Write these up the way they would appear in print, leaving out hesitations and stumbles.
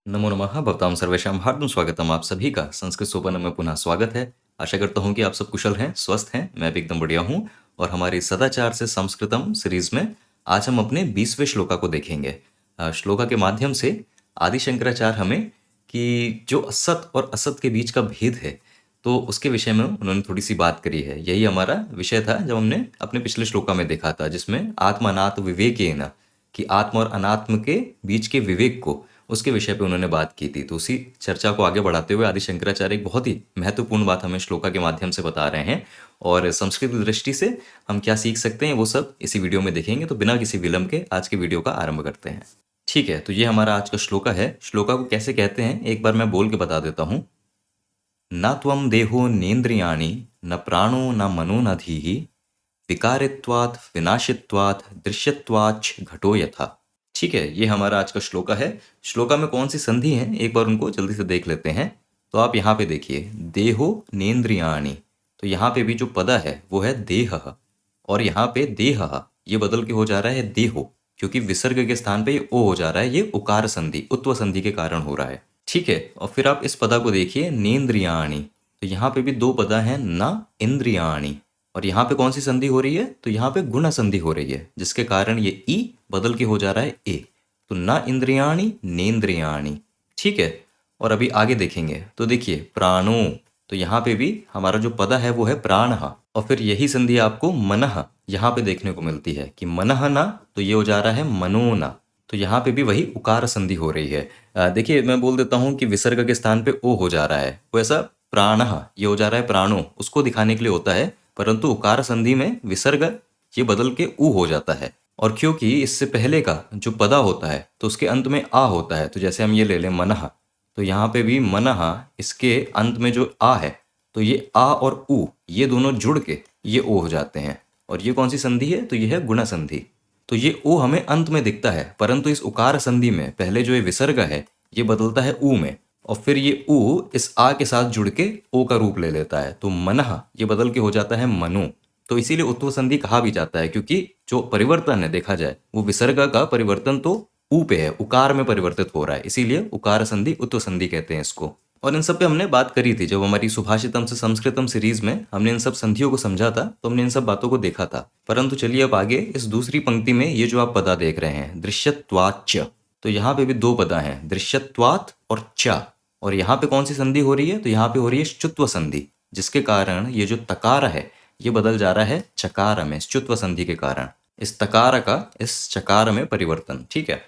नमो नमः भवतां सर्वेषां हार्दं स्वागतम आप सभी का संस्कृत सोपान में पुनः स्वागत है। आशा करता हूँ कि आप सब कुशल हैं, स्वस्थ हैं, मैं भी एकदम बढ़िया हूँ। और हमारी सदाचार से संस्कृतम सीरीज में आज हम अपने 20वें श्लोका को देखेंगे। श्लोका के माध्यम से आदि शंकराचार्य हमें कि जो असत और असत के बीच का भेद है, तो उसके विषय में उन्होंने थोड़ी सी बात करी है। यही हमारा विषय था जब हमने अपने पिछले श्लोका में देखा था, जिसमें आत्म अनात्म विवेकेन, कि आत्म और अनात्म के बीच के विवेक को, उसके विषय पे उन्होंने बात की थी। तो उसी चर्चा को आगे बढ़ाते हुए आदि शंकराचार्य एक बहुत ही महत्वपूर्ण बात हमें श्लोका के माध्यम से बता रहे हैं, और संस्कृत की दृष्टि से हम क्या सीख सकते हैं वो सब इसी वीडियो में देखेंगे। तो बिना किसी विलंब के आज के वीडियो का आरंभ करते हैं। ठीक है, तो ये हमारा आज का श्लोका है। श्लोका को कैसे कहते हैं एक बार मैं बोल के बता देता हूँ। न त्वं देहो नेन्द्रियाणि न प्राणो न मनो न धीः विकारित्वात् विनाशित्वात् दृश्यत्वाच्च घटो यथा। ठीक है, ये हमारा आज का श्लोका है। श्लोका में कौन सी संधि है एक बार उनको जल्दी से देख लेते हैं। तो आप यहाँ पे देखिए, देहो नेन्द्रियाणि, तो यहाँ पे भी जो पदा है वो है देह, और यहाँ पे देह ये बदल के हो जा रहा है देहो, क्योंकि विसर्ग के स्थान पे ये ओ हो जा रहा है। ये उकार संधि, उत्व संधि के कारण हो रहा है। ठीक है, और फिर आप इस पदा को देखिए, नेन्द्रियाणि, तो यहाँ पे भी दो पदा हैं, न इंद्रियाणि, और यहाँ पे कौन सी संधि हो रही है, तो यहाँ पे गुण संधि हो रही है, जिसके कारण ये ई बदल के हो जा रहा है ए। तो न इंद्रियाणि नेन्द्रियाणि। ठीक है, और अभी आगे देखेंगे तो देखिए प्राणो, तो यहाँ पे भी हमारा जो पदा है वो है प्राण, और फिर यही संधि आपको मनः यहाँ पे देखने को मिलती है कि मनः न, तो ये हो जा रहा है मनो न। तो यहाँ पे भी वही उकार संधि हो रही है। देखिए मैं बोल देता हूँ कि विसर्ग के स्थान पे ओ हो जा रहा है, वो ऐसा प्राणः ये हो जा रहा है प्राणो, उसको दिखाने के लिए होता है, परंतु उकार संधि में विसर्ग ये बदल के उ हो जाता है। और क्योंकि इससे पहले का जो पदा होता है तो उसके अंत में आ होता है, तो जैसे हम ये ले लें मनः, तो यहाँ पे भी मनः, इसके अंत में जो आ है, तो ये आ और उ ये दोनों जुड़ के ये ओ हो जाते हैं। और ये कौन सी संधि है, तो ये है गुण संधि। तो ये ओ हमें अंत में दिखता है, परंतु इस उकार संधि में पहले जो ये विसर्ग है ये बदलता है उ में, और फिर ये उ इस आ के साथ जुड़ के ओ का रूप ले लेता है, तो मनः ये बदल के हो जाता है मनु। तो इसीलिए उत्व संधि कहा भी जाता है, क्योंकि जो परिवर्तन है देखा जाए वो विसर्ग का परिवर्तन तो ऊ पे है, उकार में परिवर्तित हो रहा है, इसीलिए उकार संधि उत्व संधि कहते हैं इसको। और इन सब पे हमने बात करी थी जब हमारी सुभाषितम से संस्कृतम सीरीज में हमने इन सब संधियों को समझा था, तो हमने इन सब बातों को देखा था। परंतु चलिए अब आगे इस दूसरी पंक्ति में ये जो आप पदा देख रहे हैं दृश्यत्वाच्च, तो यहाँ पे भी दो पदा हैं, दृश्यत्वात् और च, और यहाँ पे कौन सी संधि हो रही है, तो यहाँ पे हो रही है श्चुत्व संधि, जिसके कारण ये जो तकार है ये बदल जा रहा है चकार में, श्चुत्व संधि के कारण इस तकार का इस चकार में परिवर्तन। ठीक है,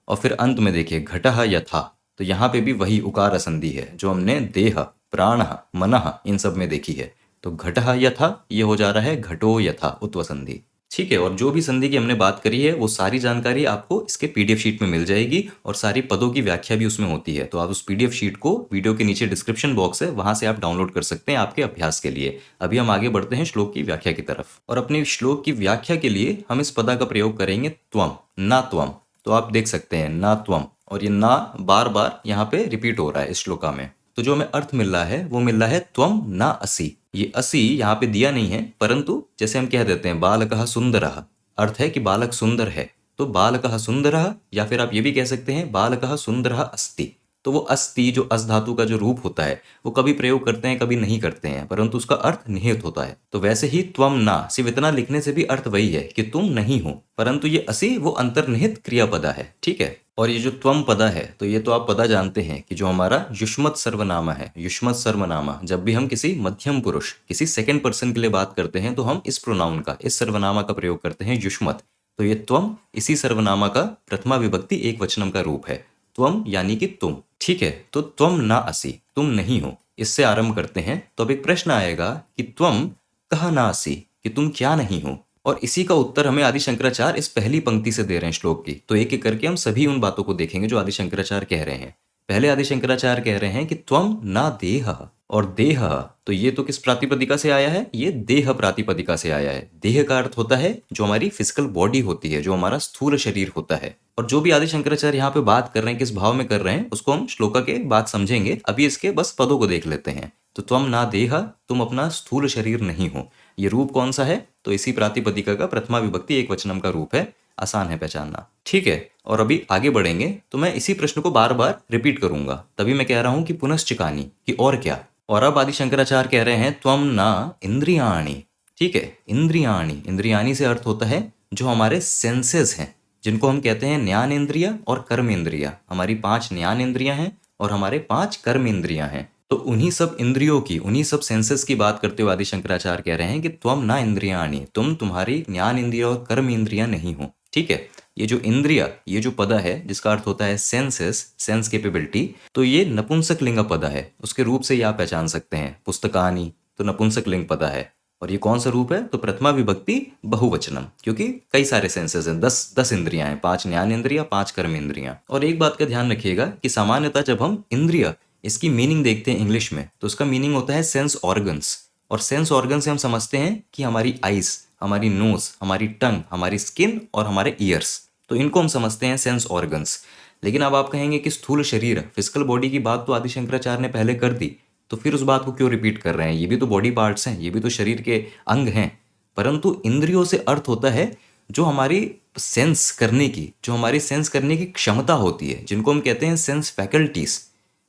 और फिर अंत में देखिए घटः यथा, तो यहाँ पे भी वही उकार संधि है जो हमने देह प्राणः मनः इन सब में देखी है। तो घटः यथा ये हो जा रहा है घटो यथा, उत्व संधि। ठीक है, और जो भी संधि की हमने बात करी है वो सारी जानकारी आपको इसके पीडीएफ शीट में मिल जाएगी, और सारी पदों की व्याख्या भी उसमें होती है। तो आप उस पीडीएफ शीट को वीडियो के नीचे डिस्क्रिप्शन बॉक्स है, वहां से आप डाउनलोड कर सकते हैं आपके अभ्यास के लिए। अभी हम आगे बढ़ते हैं श्लोक की व्याख्या की तरफ, और अपने श्लोक की व्याख्या के लिए हम इस पदा का प्रयोग करेंगे त्वम, ना त्वम। तो आप देख सकते हैं ना त्वम, और ये ना बार बार यहाँ पे रिपीट हो रहा है इस श्लोका में। तो जो हमें अर्थ मिल रहा है वो मिल रहा है त्वम ना असि। ये असि यहाँ पे दिया नहीं है, परंतु जैसे हम कह देते हैं बालकः सुंदरः, अर्थ है कि बालक सुंदर है, तो बालकः सुंदरः, या फिर आप ये भी कह सकते हैं बालकः सुंदरः अस्ति। तो वो अस्ति जो अस धातु का जो रूप होता है वो कभी प्रयोग करते हैं कभी नहीं करते हैं, परंतु उसका अर्थ निहित होता है। तो वैसे ही त्वम ना, सिर्फ इतना लिखने से भी अर्थ वही है कि तुम नहीं हो, परंतु ये असि वो अंतर्निहित क्रियापदा है। ठीक है, और ये जो त्वम पदा है, तो ये तो आप पदा जानते हैं कि जो हमारा युष्मत सर्वनामा है, युष्मत सर्वनामा, जब भी हम किसी मध्यम पुरुष किसी सेकंड पर्सन के लिए बात करते हैं तो हम इस प्रोनाउन का, इस सर्वनामा का प्रयोग करते हैं युष्मत। तो ये त्वम इसी सर्वनामा का प्रथमा विभक्ति एक वचनम का रूप है, त्वम यानी कि तुम। ठीक है, तो त्वम ना असि, तुम नहीं हो, इससे आरंभ करते हैं। तो अब एक प्रश्न आएगा कि त्वम कह ना असि, कि तुम क्या नहीं हो, और इसी का उत्तर हमें आदि शंकराचार्य इस पहली पंक्ति से दे रहे हैं श्लोक की। तो एक एक करके हम सभी उन बातों को देखेंगे जो आदि शंकराचार्य कह रहे हैं। पहले आदि शंकराचार्य कह रहे हैं कि त्वम ना देह, और देह तो ये तो किस प्रातिपदिका से आया है, ये देह प्रातिपदिका से आया है। देह का अर्थ होता है जो हमारी फिजिकल बॉडी होती है, जो हमारा स्थूल शरीर होता है। और जो भी आदि शंकराचार्य यहाँ पे बात कर रहे हैं, किस भाव में कर रहे हैं, उसको हम श्लोका के बाद समझेंगे। अभी इसके बस पदों को देख लेते हैं। तो त्वम ना देह, तुम अपना स्थूल शरीर नहीं हो, ये रूप कौन सा है, तो इसी प्रातिपदिका का प्रथमा विभक्ति एक वचनम का रूप है। आसान है पहचानना। ठीक है, और अभी आगे बढ़ेंगे तो मैं इसी प्रश्न को बार बार रिपीट करूंगा, तभी मैं कह रहा हूं कि पुनश्चिकानी, कि और क्या। और अब आदि शंकराचार्य कह रहे हैं त्वम ना इंद्रियाणी। ठीक है, इंद्रियाणी, इंद्रियाणी से अर्थ होता है जो हमारे सेंसेस हैं, जिनको हम कहते हैं ज्ञान इंद्रिया और कर्म इंद्रिया। हमारी 5 ज्ञान इंद्रियां हैं और हमारे 5 कर्म इंद्रियां हैं। तो उन्हीं सब इंद्रियों की, उन्हीं सब सेंसेस की बात करते हुए आदि शंकराचार्य कह रहे हैं कि त्वम ना इंद्रियाणी, तुम्हारी ज्ञान इंद्रिया और कर्म इंद्रियां नहीं हो। ठीक है, ये जो इंद्रिया, ये जो पद है जिसका अर्थ होता है सेंसेस, सेंस कैपेबिलिटी, तो ये नपुंसक लिंग पद है। उसके रूप से ये आप पहचान सकते हैं, पुस्तकानी तो नपुंसक लिंग पद है। और ये कौन सा रूप है? तो प्रथमा विभक्ति बहुवचनम, क्योंकि कई सारे सेंसेस हैं, 10 इंद्रियां हैं, 5 ज्ञान इंद्रिया, 5 कर्म इंद्रियां। और एक बात का ध्यान रखिएगा कि सामान्यतः जब हम इंद्रिया, इसकी मीनिंग देखते हैं इंग्लिश में, तो उसका मीनिंग होता है सेंस ऑर्गन्स। और सेंस ऑर्गन से हम समझते हैं कि हमारी आइज, हमारी नोज, हमारी टंग, हमारी स्किन और हमारे ईयर्स, तो इनको हम समझते हैं सेंस ऑर्गन्स। लेकिन अब आप कहेंगे कि स्थूल शरीर, फिजिकल बॉडी की बात तो आदि शंकराचार्य ने पहले कर दी, तो फिर उस बात को क्यों रिपीट कर रहे हैं? ये भी तो बॉडी पार्ट्स हैं, ये भी तो शरीर के अंग हैं। परंतु इंद्रियों से अर्थ होता है जो हमारी सेंस करने की, जो हमारी सेंस करने की क्षमता होती है, जिनको हम कहते हैं सेंस फैकल्टीज।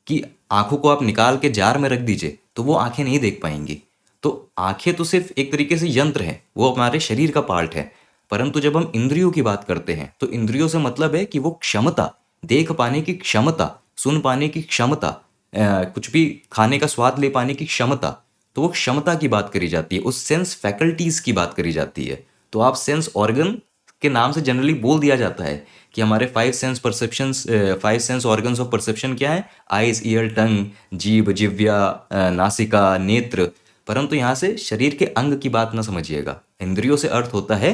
कि आंखों को आप निकाल के जार में रख दीजिए तो वो आंखें नहीं देख पाएंगी। तो आंखें तो सिर्फ एक तरीके से यंत्र है, वो हमारे शरीर का पार्ट है। परंतु जब हम इंद्रियों की बात करते हैं तो इंद्रियों से मतलब है कि वो क्षमता, देख पाने की क्षमता, सुन पाने की क्षमता, कुछ भी खाने का स्वाद ले पाने की क्षमता, तो वो क्षमता की बात करी जाती है, उस सेंस फैकल्टीज की बात करी जाती है। तो आप सेंस ऑर्गन के नाम से जनरली बोल दिया जाता है कि हमारे 5 sense perceptions, 5 sense organs of perception क्या है? आइज, ईयर, टंग, जीभ, जिह्वा, नासिका, नेत्र। परंतु यहाँ से शरीर के अंग की बात ना समझिएगा। इंद्रियों से अर्थ होता है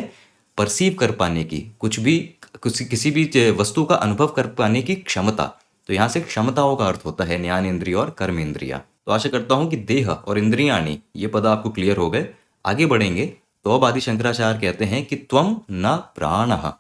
परसीव कर पाने की, किसी भी वस्तु का अनुभव कर पाने की क्षमता। तो यहाँ से क्षमताओं का अर्थ होता है ज्ञान इंद्रिय और कर्म इंद्रिया। तो आशा करता हूँ कि देह और इंद्रियाणी, ये पद आपको क्लियर हो गए। आगे बढ़ेंगे तो अब आदि शंकराचार्य कहते हैं कि त्वम न प्राणः।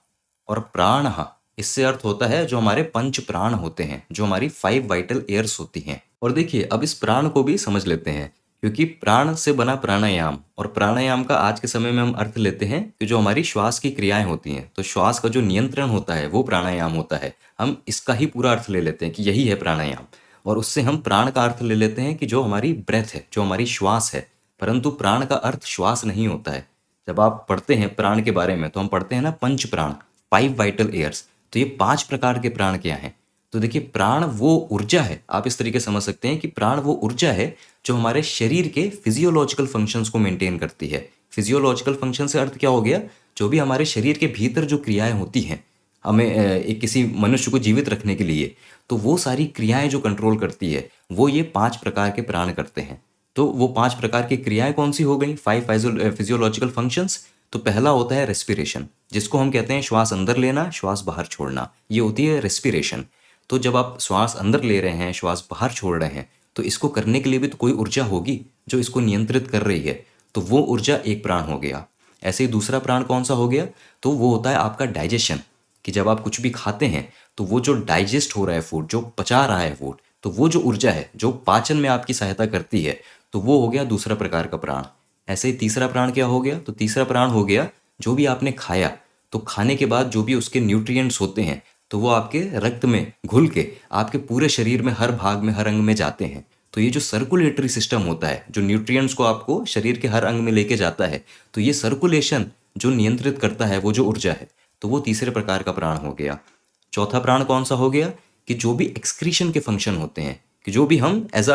और प्राणः, इससे अर्थ होता है जो हमारे पंच प्राण होते हैं, जो हमारी 5 वाइटल एयर्स होती हैं। और देखिए अब इस प्राण को भी समझ लेते हैं, क्योंकि प्राण से बना प्राणायाम, और प्राणायाम का आज के समय में हम अर्थ लेते हैं कि जो हमारी श्वास की क्रियाएं होती हैं, तो श्वास का जो नियंत्रण होता है वो प्राणायाम होता है। हम इसका ही पूरा अर्थ ले लेते हैं कि यही है प्राणायाम, और उससे हम प्राण का अर्थ ले लेते हैं कि जो हमारी ब्रेथ है, जो हमारी श्वास है। परंतु प्राण का अर्थ श्वास नहीं होता है। जब आप पढ़ते हैं प्राण के बारे में तो हम पढ़ते हैं ना पंच प्राण, 5 वाइटल एयर्स। तो ये 5 प्रकार के प्राण क्या हैं? तो देखिए प्राण वो ऊर्जा है, आप इस तरीके से समझ सकते हैं कि प्राण वो ऊर्जा है जो हमारे शरीर के फिजियोलॉजिकल फंक्शंस को मेंटेन करती है। फिजियोलॉजिकल फंक्शन से अर्थ क्या हो गया? जो भी हमारे शरीर के भीतर जो क्रियाएं होती हैं, हमें एक किसी मनुष्य को जीवित रखने के लिए, तो वो सारी क्रियाएं जो कंट्रोल करती है वो ये 5 प्रकार के प्राण करते हैं। तो वो 5 प्रकार की क्रियाएं कौन सी हो गई? 5 फिजियोलॉजिकल फंक्शंस। तो पहला होता है रेस्पिरेशन, जिसको हम कहते हैं श्वास अंदर लेना, श्वास बाहर छोड़ना, ये होती है रेस्पिरेशन। तो जब आप श्वास अंदर ले रहे हैं, श्वास बाहर छोड़ रहे हैं, तो इसको करने के लिए भी तो कोई ऊर्जा होगी जो इसको नियंत्रित कर रही है, तो वो ऊर्जा एक प्राण हो गया। ऐसे ही दूसरा प्राण कौन सा हो गया? तो वो होता है आपका डाइजेशन, कि जब आप कुछ भी खाते हैं तो वो जो डाइजेस्ट हो रहा है फूड, जो पचा रहा है फूड, तो वो जो ऊर्जा है जो पाचन में आपकी सहायता करती है, तो वो हो गया दूसरा प्रकार का प्राण। ऐसे ही तीसरा प्राण क्या हो गया? तो तीसरा प्राण हो गया जो भी आपने खाया, तो खाने के बाद जो भी उसके न्यूट्रिएंट्स होते हैं, तो वो आपके रक्त में घुल के आपके पूरे शरीर में हर भाग में, हर अंग में जाते हैं। तो ये जो सर्कुलेटरी सिस्टम होता है, जो न्यूट्रिएंट्स को आपको शरीर के हर अंग में लेके जाता है, तो ये सर्कुलेशन जो नियंत्रित करता है वो जो ऊर्जा है, तो वो तीसरे प्रकार का प्राण हो गया। चौथा प्राण कौन सा हो गया? कि जो भी एक्सक्रीशन के फंक्शन होते हैं, कि जो भी हम एज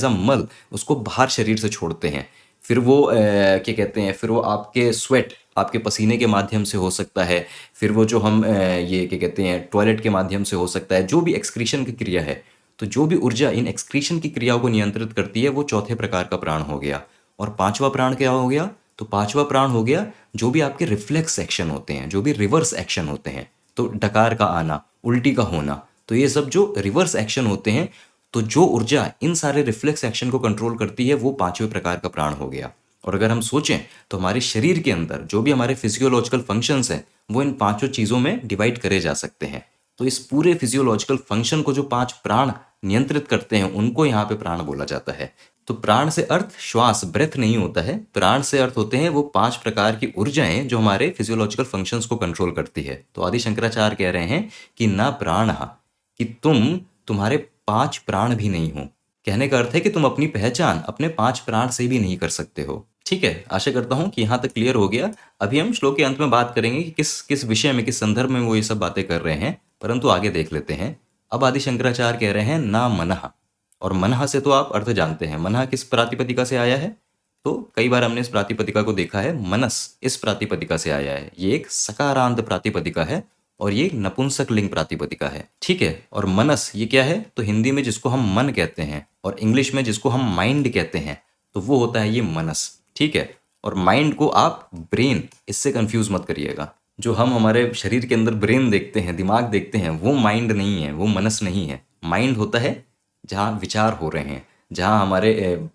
अ मल उसको बाहर शरीर से छोड़ते हैं, फिर वो क्या कहते हैं, फिर वो आपके स्वेट, आपके पसीने के माध्यम से हो सकता है, फिर वो जो हम ये क्या कहते हैं टॉयलेट के माध्यम से हो सकता है, जो भी एक्सक्रीशन की क्रिया है, तो जो भी ऊर्जा इन एक्सक्रीशन की क्रियाओं को नियंत्रित करती है वो चौथे प्रकार का प्राण हो गया। और पांचवा प्राण क्या हो गया? तो पांचवा प्राण हो गया जो भी आपके रिफ्लेक्स एक्शन होते हैं, जो भी रिवर्स एक्शन होते हैं, तो डकार का आना, उल्टी का होना, तो ये सब जो रिवर्स एक्शन होते हैं, तो जो ऊर्जा इन सारे रिफ्लेक्स एक्शन को कंट्रोल करती है वो पांचवें प्रकार का प्राण हो गया। और अगर हम सोचें तो हमारे शरीर के अंदर जो भी हमारे फिजियोलॉजिकल फंक्शंस हैं वो इन पांचों चीज़ों में डिवाइड करे जा सकते हैं। तो इस पूरे फिजियोलॉजिकल फंक्शन को जो 5 प्राण नियंत्रित करते हैं उनको यहाँ पे प्राण बोला जाता है। तो प्राण से अर्थ श्वास, ब्रेथ नहीं होता है। प्राण से अर्थ होते हैं वो 5 प्रकार की ऊर्जाएं जो हमारे फिजियोलॉजिकल फंक्शंस को कंट्रोल करती है। तो आदि शंकराचार्य कह रहे हैं कि ना प्राण, कि तुम्हारे 5 प्राण भी नहीं हो। कहने का अर्थ है कि तुम अपनी पहचान अपने 5 प्राण से भी नहीं कर सकते हो। ठीक है, आशा करता हूं कि यहाँ तक क्लियर हो गया। अभी हम श्लोक के अंत में बात करेंगे कि किस किस विषय में, किस संदर्भ में वो ये सब बातें कर रहे हैं, परंतु आगे देख लेते हैं। अब आदि शंकराचार्य कह रहे हैं ना मनः, और मनः से तो आप अर्थ जानते हैं। मनः किस प्रातिपदिका से आया है? तो कई बार हमने इस प्रातिपदिका को देखा है। मनस इस प्रातिपदिका से आया है। ये एक सकारांत प्रातिपदिका है और ये नपुंसक लिंग प्रातिपदिका है। ठीक है, और मनस ये क्या है? तो हिंदी में जिसको हम मन कहते हैं और इंग्लिश में जिसको हम माइंड कहते हैं, तो वो होता है ये मनस। ठीक है, और माइंड को आप ब्रेन, इससे कंफ्यूज मत करिएगा। जो हम हमारे शरीर के अंदर ब्रेन देखते हैं, दिमाग देखते हैं, वो माइंड नहीं है, वो मनस नहीं है। माइंड होता है जहाँ विचार हो रहे हैं, जहाँ हमारे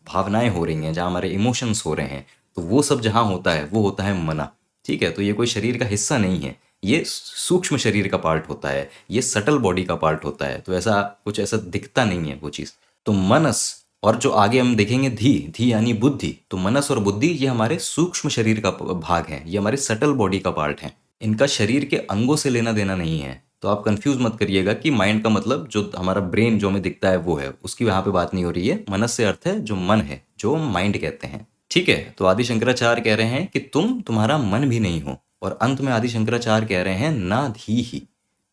भावनाएं हो रही हैं, जहाँ हमारे इमोशंस हो रहे हैं, तो वो सब जहाँ होता है वो होता है मना। ठीक है, तो ये कोई शरीर का हिस्सा नहीं है, ये सूक्ष्म शरीर का पार्ट होता है, ये सटल बॉडी का पार्ट होता है। तो ऐसा कुछ ऐसा दिखता नहीं है वो चीज़। तो मनस, और जो आगे हम देखेंगे धी, धी यानी बुद्धि। तो मनस और बुद्धि ये हमारे सूक्ष्म शरीर का भाग है, ये हमारे सटल बॉडी का पार्ट है। इनका शरीर के अंगों से लेना देना नहीं है। तो आप कंफ्यूज मत करिएगा कि माइंड का मतलब जो हमारा ब्रेन जो हमें दिखता है वो है, उसकी यहाँ पे बात नहीं हो रही है। मनस से अर्थ है जो मन है, जो माइंड कहते हैं। ठीक है, तो आदि शंकराचार्य कह रहे हैं कि तुम्हारा मन भी नहीं हो, और अंत में आदि शंकराचार्य कह रहे हैं ना धी ही।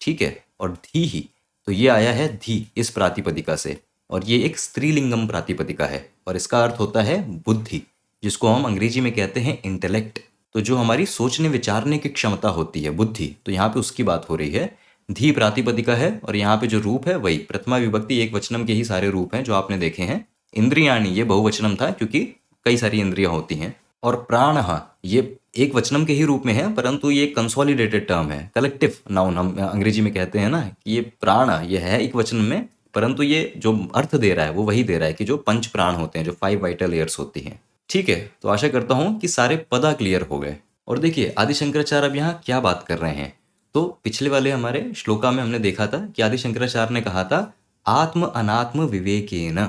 ठीक है, और धी ही तो ये आया है धी इस प्रातिपदिका से, और ये एक स्त्रीलिंगम प्रातिपदिका है, और इसका अर्थ होता है बुद्धि, जिसको हम अंग्रेजी में कहते हैं इंटेलेक्ट। तो जो हमारी सोचने विचारने की क्षमता होती है, बुद्धि, तो यहाँ पे उसकी बात हो रही है। धी प्रातिपदिका है, और यहाँ पे जो रूप है वही प्रथमा विभक्ति एक वचनम के ही सारे रूप हैं जो आपने देखे हैं। इंद्रियाणी ये बहुवचनम था क्योंकि कई सारी इंद्रियां होती हैं। और प्राण ये एक वचनम के ही रूप में है, परंतु ये कंसोलिडेटेड टर्म है, कलेक्टिव नाउन हम अंग्रेजी में कहते हैं ना कि ये प्राण ये है एक वचन में, परंतु ये जो अर्थ दे रहा है वो वही दे रहा है कि जो 5 प्राण होते हैं, जो 5 वाइटल एयर्स होती हैं। ठीक है, तो आशा करता हूं कि सारे पदा क्लियर हो गए। और देखिए आदि शंकराचार्य अब यहाँ क्या बात कर रहे हैं। तो पिछले वाले हमारे श्लोका में हमने देखा था कि आदि शंकराचार्य ने कहा था आत्म अनात्म विवेकेन,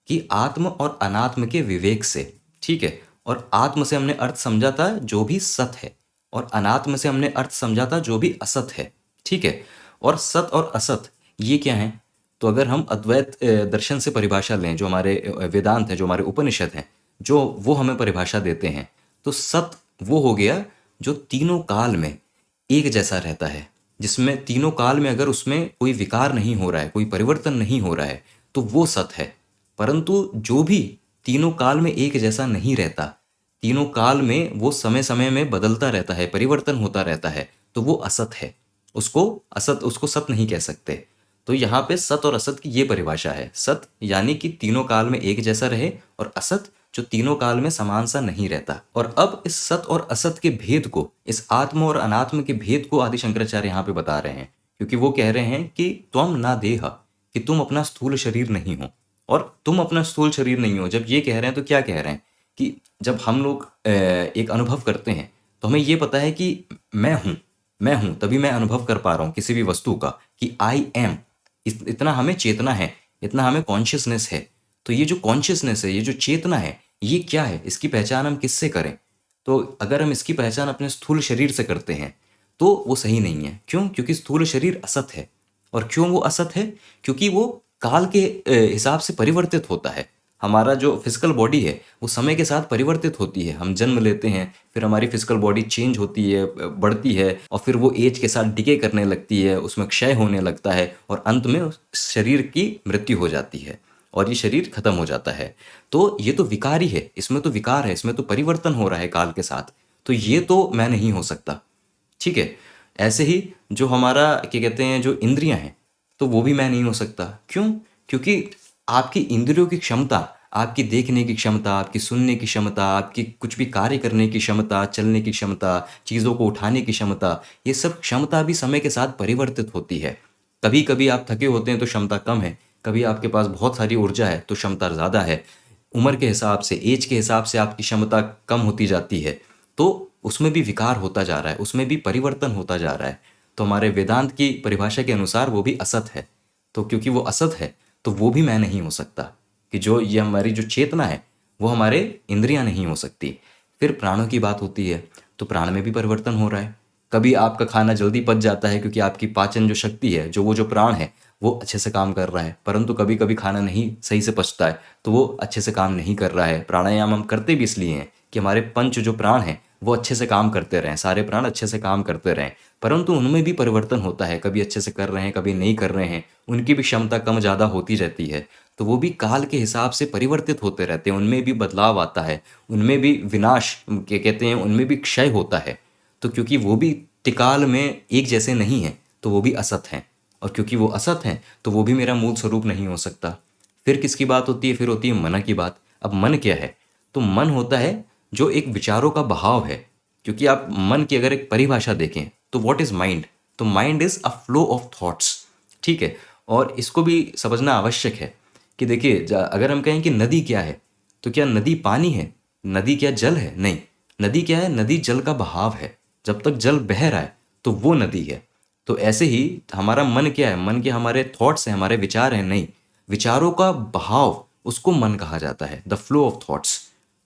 कि आत्म और अनात्म के विवेक से। ठीक है, और आत्म से हमने अर्थ समझा था जो भी सत है, और अनात्म से हमने अर्थ समझा था जो भी असत है। ठीक है, और सत और असत ये क्या है? तो अगर हम अद्वैत दर्शन से परिभाषा लें, जो हमारे वेदांत है, जो हमारे उपनिषद हैं, जो वो हमें परिभाषा देते हैं, तो सत वो हो गया जो तीनों काल में एक जैसा रहता है, जिसमें तीनों काल में अगर उसमें कोई विकार नहीं हो रहा है, कोई परिवर्तन नहीं हो रहा है, तो वो सत है। परंतु जो भी तीनों काल में एक जैसा नहीं रहता, तीनों काल में वो समय समय में बदलता रहता है, परिवर्तन होता रहता है, तो वो असत है। उसको सत नहीं कह सकते। तो यहाँ पे सत और असत की ये परिभाषा है। सत यानी कि तीनों काल में एक जैसा रहे, और असत जो तीनों काल में समान सा नहीं रहता। और अब इस सत और असत के भेद को, इस आत्म और अनात्म के भेद को आदि शंकराचार्य यहाँ पे बता रहे हैं, क्योंकि वो कह रहे हैं कि त्वम ना देह, कि तुम अपना स्थूल शरीर नहीं हो, और तुम अपना स्थूल शरीर नहीं हो। जब ये कह रहे हैं तो क्या कह रहे हैं कि जब हम लोग एक अनुभव करते हैं तो हमें ये पता है कि मैं हूं, तभी मैं अनुभव कर पा रहा हूं किसी भी वस्तु का, कि आई एम। इतना हमें चेतना है, इतना हमें कॉन्शियसनेस है। तो ये जो कॉन्शियसनेस है, ये जो चेतना है, ये क्या है? इसकी पहचान हम किससे करें? तो अगर हम इसकी पहचान अपने स्थूल शरीर से करते हैं तो वो सही नहीं है। क्यों? क्योंकि स्थूल शरीर असत है। और क्यों वो असत है? क्योंकि वो काल के हिसाब से परिवर्तित होता है। हमारा जो फिजिकल बॉडी है वो समय के साथ परिवर्तित होती है। हम जन्म लेते हैं, फिर हमारी फिजिकल बॉडी चेंज होती है, बढ़ती है, और फिर वो एज के साथ डिके करने लगती है, उसमें क्षय होने लगता है, और अंत में उस शरीर की मृत्यु हो जाती है और ये शरीर खत्म हो जाता है। तो ये तो विकारी है, इसमें तो विकार है, इसमें तो परिवर्तन हो रहा है काल के साथ। तो ये तो मैं नहीं हो सकता। ठीक है, ऐसे ही जो हमारा क्या कहते हैं, जो इंद्रियां हैं, तो वो भी मैं नहीं हो सकता। क्यों? क्योंकि आपकी इंद्रियों की क्षमता, आपकी देखने की क्षमता, आपकी सुनने की क्षमता, आपकी कुछ भी कार्य करने की क्षमता, चलने की क्षमता, चीज़ों को उठाने की क्षमता, ये सब क्षमता भी समय के साथ परिवर्तित होती है। कभी कभी आप थके होते हैं तो क्षमता कम है, कभी आपके पास बहुत सारी ऊर्जा है तो क्षमता ज़्यादा है। उम्र के हिसाब से, एज के हिसाब से आपकी क्षमता कम होती जाती है। तो उसमें भी विकार होता जा रहा है, उसमें भी परिवर्तन होता जा रहा है। तो हमारे वेदांत की परिभाषा के अनुसार वो भी असत है। तो क्योंकि वो असत है तो वो भी मैं नहीं हो सकता, कि जो ये हमारी जो चेतना है वो हमारे इंद्रियां नहीं हो सकती। फिर प्राणों की बात होती है, तो प्राण में भी परिवर्तन हो रहा है। कभी आपका खाना जल्दी पच जाता है क्योंकि आपकी पाचन जो शक्ति है, जो प्राण है वो अच्छे से काम कर रहा है, परंतु कभी कभी खाना नहीं सही से पचता है तो वो अच्छे से काम नहीं कर रहा है। प्राणायाम हम करते भी इसलिए हैं कि हमारे पंच जो प्राण हैं वो अच्छे से काम करते रहें, सारे प्राण अच्छे से काम करते रहें, परंतु उनमें भी परिवर्तन होता है, कभी अच्छे से कर रहे हैं कभी नहीं कर रहे हैं, उनकी भी क्षमता कम ज़्यादा होती रहती है। तो वो भी काल के हिसाब से परिवर्तित होते रहते हैं, उनमें भी बदलाव आता है, उनमें भी विनाश के कहते हैं, उनमें भी क्षय होता है। तो क्योंकि वो भी त्रिकाल में एक जैसे नहीं हैं तो वो भी असत हैं, और क्योंकि वो असत हैं तो वो भी मेरा मूल स्वरूप नहीं हो सकता। फिर किसकी बात होती है? फिर होती है मन की बात। अब मन क्या है? तो मन होता है जो एक विचारों का बहाव है। क्योंकि आप मन की अगर एक परिभाषा देखें तो व्हाट इज माइंड? तो mind is a flow of thoughts. ठीक है, और इसको भी समझना आवश्यक है कि देखिए, अगर हम कहें कि नदी क्या है, तो क्या नदी पानी है? नदी क्या जल है? नहीं। नदी क्या है? नदी जल का बहाव है। जब तक जल बह रहा है तो वो नदी है। तो ऐसे ही हमारा मन क्या है? मन के हमारे थॉट्स हैं, हमारे विचार हैं? नहीं। विचारों का बहाव, उसको मन कहा जाता है, द फ्लो ऑफ थॉट्स।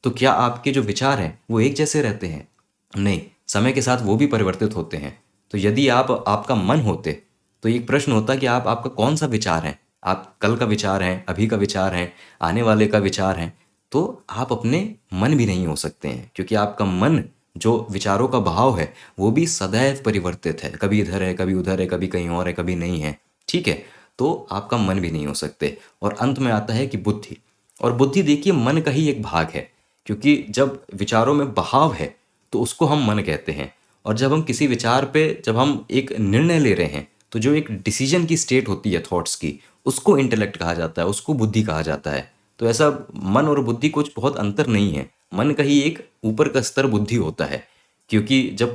तो क्या आपके जो विचार हैं वो एक जैसे रहते हैं? नहीं, समय के साथ वो भी परिवर्तित होते हैं। तो यदि आप आपका मन होते तो एक प्रश्न होता कि आप आपका कौन सा विचार है? आप कल का विचार हैं, अभी का विचार हैं, आने वाले का विचार हैं? तो आप अपने मन भी नहीं हो सकते हैं, क्योंकि आपका मन जो विचारों का भाव है वो भी सदैव परिवर्तित है, कभी इधर है कभी उधर है, कभी कहीं और है कभी नहीं है। ठीक है, तो आपका मन भी नहीं हो सकते। और अंत में आता है कि बुद्धि। और बुद्धि देखिए मन का ही एक भाग है, क्योंकि जब विचारों में बहाव है तो उसको हम मन कहते हैं। और जब हम किसी विचार पे जब हम एक निर्णय ले रहे हैं तो जो एक डिसीजन की स्टेट होती है थॉट्स की, उसको इंटेलेक्ट कहा जाता है, उसको बुद्धि कहा जाता है। तो ऐसा मन और बुद्धि कुछ बहुत अंतर नहीं है, मन का ही एक ऊपर का स्तर बुद्धि होता है। क्योंकि जब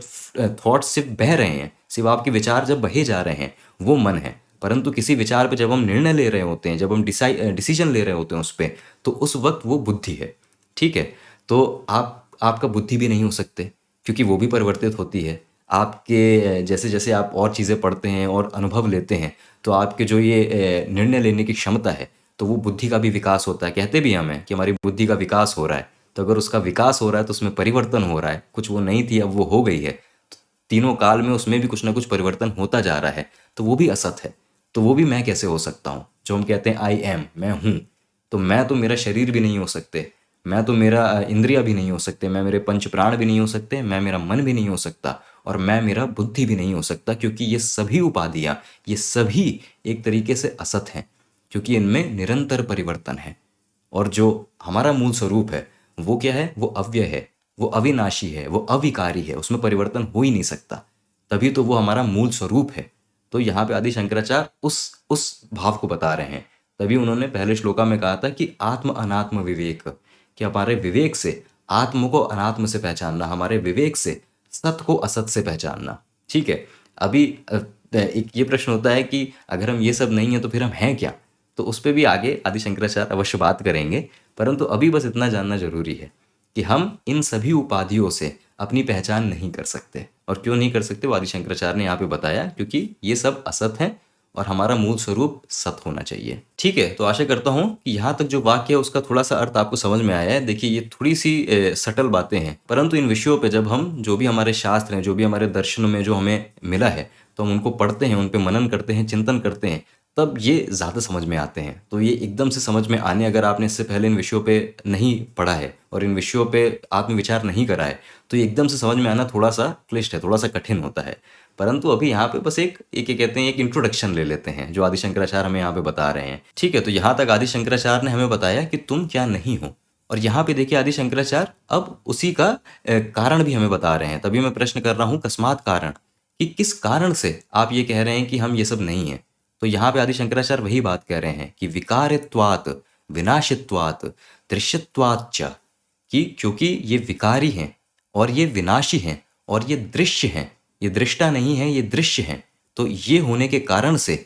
थॉट्स सिर्फ बह रहे हैं, सिर्फ आपके विचार जब बहे जा रहे हैं, वो मन है। परंतु किसी विचार पे जब हम निर्णय ले रहे होते हैं, जब हम डिसीजन ले रहे होते हैं उस पर, तो उस वक्त वो बुद्धि है। ठीक है, तो आपका बुद्धि भी नहीं हो सकते, क्योंकि वो भी परिवर्तित होती है। आपके जैसे जैसे आप और चीज़ें पढ़ते हैं और अनुभव लेते हैं, तो आपके जो ये निर्णय लेने की क्षमता है, तो वो बुद्धि का भी विकास होता है। कहते भी हमें कि हमारी बुद्धि का विकास हो रहा है। तो अगर उसका विकास हो रहा है तो उसमें परिवर्तन हो रहा है, कुछ वो नहीं थी अब वो हो गई है। तो तीनों काल में उसमें भी कुछ ना कुछ परिवर्तन होता जा रहा है, तो वो भी असत है। तो वो भी मैं कैसे हो सकता हूँ? जो हम कहते हैं आई एम, मैं हूँ, तो मैं तो मेरा शरीर भी नहीं हो सकते, मैं तो मेरा इंद्रिया भी नहीं हो सकते, मैं मेरे पंच प्राण भी नहीं हो सकते, मैं मेरा मन भी नहीं हो सकता, और मैं मेरा बुद्धि भी नहीं हो सकता, क्योंकि ये सभी उपाधियां, ये सभी एक तरीके से असत हैं, क्योंकि इनमें निरंतर परिवर्तन है। और जो हमारा मूल स्वरूप है वो क्या है? वो अव्यय है, वो अविनाशी है, वो अविकारी है, उसमें परिवर्तन हो ही नहीं सकता। तभी तो वो हमारा मूल स्वरूप है। तो यहाँ पे आदि शंकराचार्य उस भाव को बता रहे हैं। तभी उन्होंने पहले श्लोका में कहा था कि आत्म अनात्म विवेक, कि हमारे विवेक से आत्म को अनात्म से पहचानना, हमारे विवेक से सत को असत से पहचानना। ठीक है, अभी एक ये प्रश्न होता है कि अगर हम ये सब नहीं है तो फिर हम हैं क्या? तो उस पे भी आगे आदि शंकराचार्य अवश्य बात करेंगे, परंतु अभी बस इतना जानना जरूरी है कि हम इन सभी उपाधियों से अपनी पहचान नहीं कर सकते। और क्यों नहीं कर सकते वो आदि शंकराचार्य ने यहाँ पे बताया, क्योंकि ये सब असत हैं और हमारा मूल स्वरूप सत होना चाहिए। ठीक है, तो आशा करता हूँ कि यहाँ तक जो वाक्य है उसका थोड़ा सा अर्थ आपको समझ में आया है। देखिए, ये थोड़ी सी सटल बातें हैं, परंतु इन विषयों पे जब हम जो भी हमारे शास्त्र हैं, जो भी हमारे दर्शनों में जो हमें मिला है, तो हम उनको पढ़ते हैं, उन पे मनन करते हैं, चिंतन करते हैं, तब ये ज़्यादा समझ में आते हैं। तो ये एकदम से समझ में आने, अगर आपने इससे पहले इन विषयों पे नहीं पढ़ा है और इन विषयों पे आत्मविचार नहीं करा है, तो ये एकदम से समझ में आना थोड़ा सा क्लिष्ट है, थोड़ा सा कठिन होता है। परंतु अभी यहाँ पे बस एक एक ये कहते हैं एक इंट्रोडक्शन ले लेते हैं, जो आदि शंकराचार्य हमें यहाँ पे बता रहे हैं। ठीक है, तो यहाँ तक आदि शंकराचार्य ने हमें बताया कि तुम क्या नहीं हो। और यहाँ पे देखिए आदि शंकराचार्य अब उसी का कारण भी हमें बता रहे हैं। तभी मैं प्रश्न कर रहा हूँ कस्मात कारण, कि किस कारण से आप ये कह रहे हैं कि हम ये सब नहीं हैं। तो यहाँ पे आदि शंकराचार्य वही बात कह रहे हैं कि विकारित्वात् विनाशित्वात् दृश्यत्वात् च, कि क्योंकि ये विकारी हैं और ये विनाशी हैं और ये दृश्य हैं, ये दृष्टा नहीं है, ये दृश्य हैं। तो ये होने के कारण से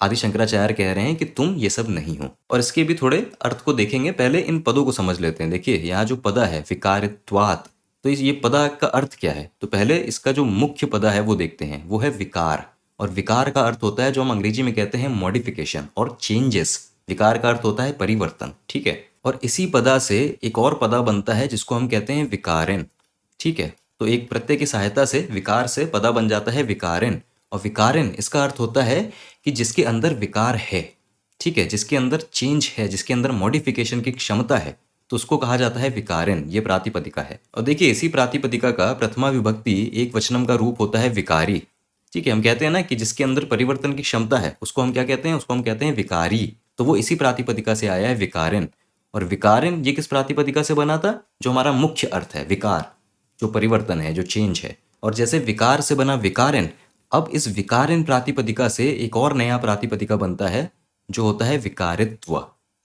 आदि शंकराचार्य कह रहे हैं कि तुम ये सब नहीं हो। और इसके भी थोड़े अर्थ को देखेंगे, पहले इन पदों को समझ लेते हैं। देखिए, यहाँ जो पदा है विकारित्वात्, तो ये पदा का अर्थ क्या है? तो पहले इसका जो मुख्य पदा है वो देखते हैं, वो है विकार। और विकार का अर्थ होता है जो हम अंग्रेजी में कहते हैं मॉडिफिकेशन और चेंजेस। विकार का अर्थ होता है परिवर्तन, ठीक है। और इसी पदा से एक और पदा बनता है जिसको हम कहते हैं विकारेन, ठीक है। तो एक प्रत्यय की सहायता से विकार से पदा बन जाता है विकारेन। और विकारेन इसका अर्थ होता है कि जिसके अंदर विकार है, ठीक है, जिसके अंदर चेंज है, जिसके अंदर मॉडिफिकेशन की क्षमता है, तो उसको कहा जाता है विकारेन। ये प्रातिपदिका है। और देखिए इसी प्रातिपदिका का प्रथमा विभक्ति एक वचनम का रूप होता है विकारी, ठीक है। हम कहते हैं ना कि जिसके अंदर परिवर्तन की क्षमता है उसको हम क्या कहते हैं, उसको हम कहते हैं विकारी। तो वो इसी प्रातिपदिका से आया है विकारेन। और विकारेन ये किस प्रातिपदिका से बना था, जो हमारा मुख्य अर्थ है विकार, जो परिवर्तन है, जो चेंज है। और जैसे विकार से बना विकारेन, अब इस विकारेन प्रातिपदिका से एक और नया प्रातिपदिका बनता है जो होता है विकारित्व,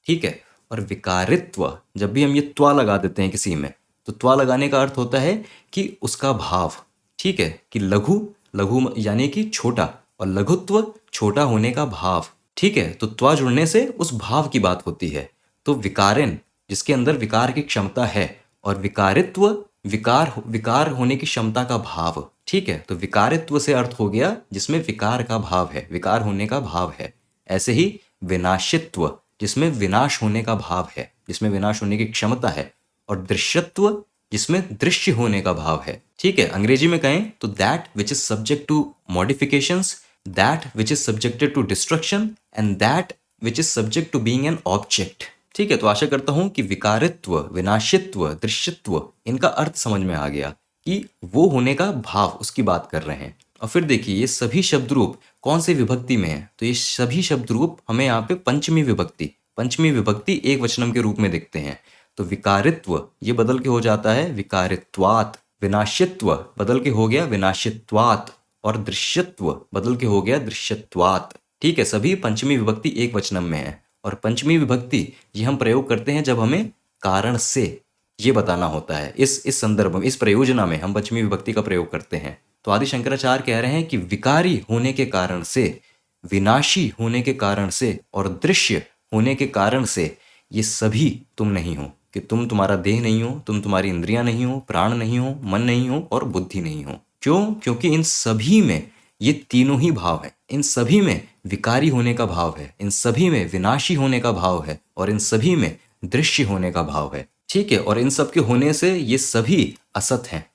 ठीक है। और विकारित्व जब भी हम ये त्वा लगा देते हैं किसी में, तो त्वा लगाने का अर्थ होता है कि उसका भाव, ठीक है, कि लघु, लघु यानी कि छोटा, और लघुत्व छोटा होने का भाव, ठीक है। तो त्वा जुड़ने से उस भाव की बात होती है। तो विकारेन जिसके अंदर विकार की क्षमता है, और विकारित्व विकार विकार होने की क्षमता का भाव, ठीक है। तो विकारित्व से अर्थ हो गया जिसमें विकार का भाव है, विकार होने का भाव है। ऐसे ही विनाशित्व जिसमें विनाश होने का भाव है, जिसमें विनाश होने की क्षमता है। और दृश्यत्व जिसमें दृश्य होने का भाव है, ठीक है। अंग्रेजी में कहें तो that which is subject to modifications, that which is subjected to destruction, and that which is subject to being an object, ठीक है। तो आशा करता हूं कि विकारित्व, विनाशित्व, दृश्यत्व, इनका अर्थ समझ में आ गया कि वो होने का भाव उसकी बात कर रहे हैं। और फिर देखिए ये सभी शब्द रूप कौन से विभक्ति में है, तो ये सभी शब्द रूप हमें यहाँ पे पंचमी विभक्ति, पंचमी विभक्ति एक वचनम के रूप में दिखते हैं। तो विकारित्व ये बदल के हो जाता है विकारित्वात्, विनाशित्व बदल के हो गया विनाशित्वात्, और दृश्यत्व बदल के हो गया दृश्यत्वात्, ठीक है। सभी पंचमी विभक्ति एक वचनम में है। और पंचमी विभक्ति ये हम प्रयोग करते हैं जब हमें कारण से ये बताना होता है। इस संदर्भ में, इस प्रयोजना में हम पंचमी विभक्ति का प्रयोग करते हैं। तो आदि शंकराचार्य कह रहे हैं कि विकारी होने के कारण से, विनाशी होने के कारण से, और दृश्य होने के कारण से ये सभी तुम नहीं हो, कि तुम, तुम्हारा देह नहीं हो, तुम, तुम्हारी इंद्रियां नहीं हो, प्राण नहीं हो, मन नहीं हो, और बुद्धि नहीं हो। क्यों? क्योंकि इन सभी में ये तीनों ही भाव हैं। इन सभी में विकारी होने का भाव है, इन सभी में विनाशी होने का भाव है, और इन सभी में दृश्य होने का भाव है, ठीक है। और इन सब के होने से ये सभी असत हैं।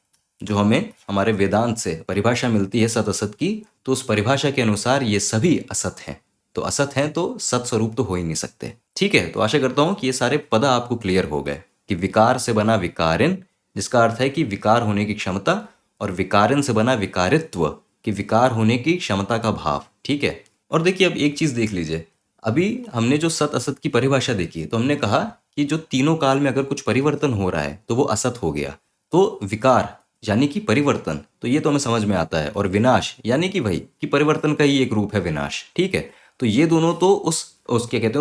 जो हमें हमारे वेदांत से परिभाषा मिलती है सत असत की, तो उस परिभाषा के अनुसार ये सभी असत हैं। तो असत हैं तो सत स्वरूप तो हो ही नहीं सकते, ठीक है। तो आशा करता हूं कि ये सारे पद आपको क्लियर हो गए कि विकार से बना विकारिन, जिसका अर्थ है कि विकार होने की क्षमता, और विकारिन से बना विकारित्व, कि विकार होने की क्षमता का भाव, ठीक है। और देखिए अब एक चीज देख लीजिए, अभी हमने जो सत असत की परिभाषा देखी है, तो हमने कहा कि जो तीनों काल में अगर कुछ परिवर्तन हो रहा है तो वो असत हो गया। तो विकार यानी कि परिवर्तन, तो ये तो हमें समझ में आता है। और विनाश यानी कि वही कि परिवर्तन का ही एक रूप है विनाश, ठीक है। तो ये दोनों तो उस क्या कहते हैं,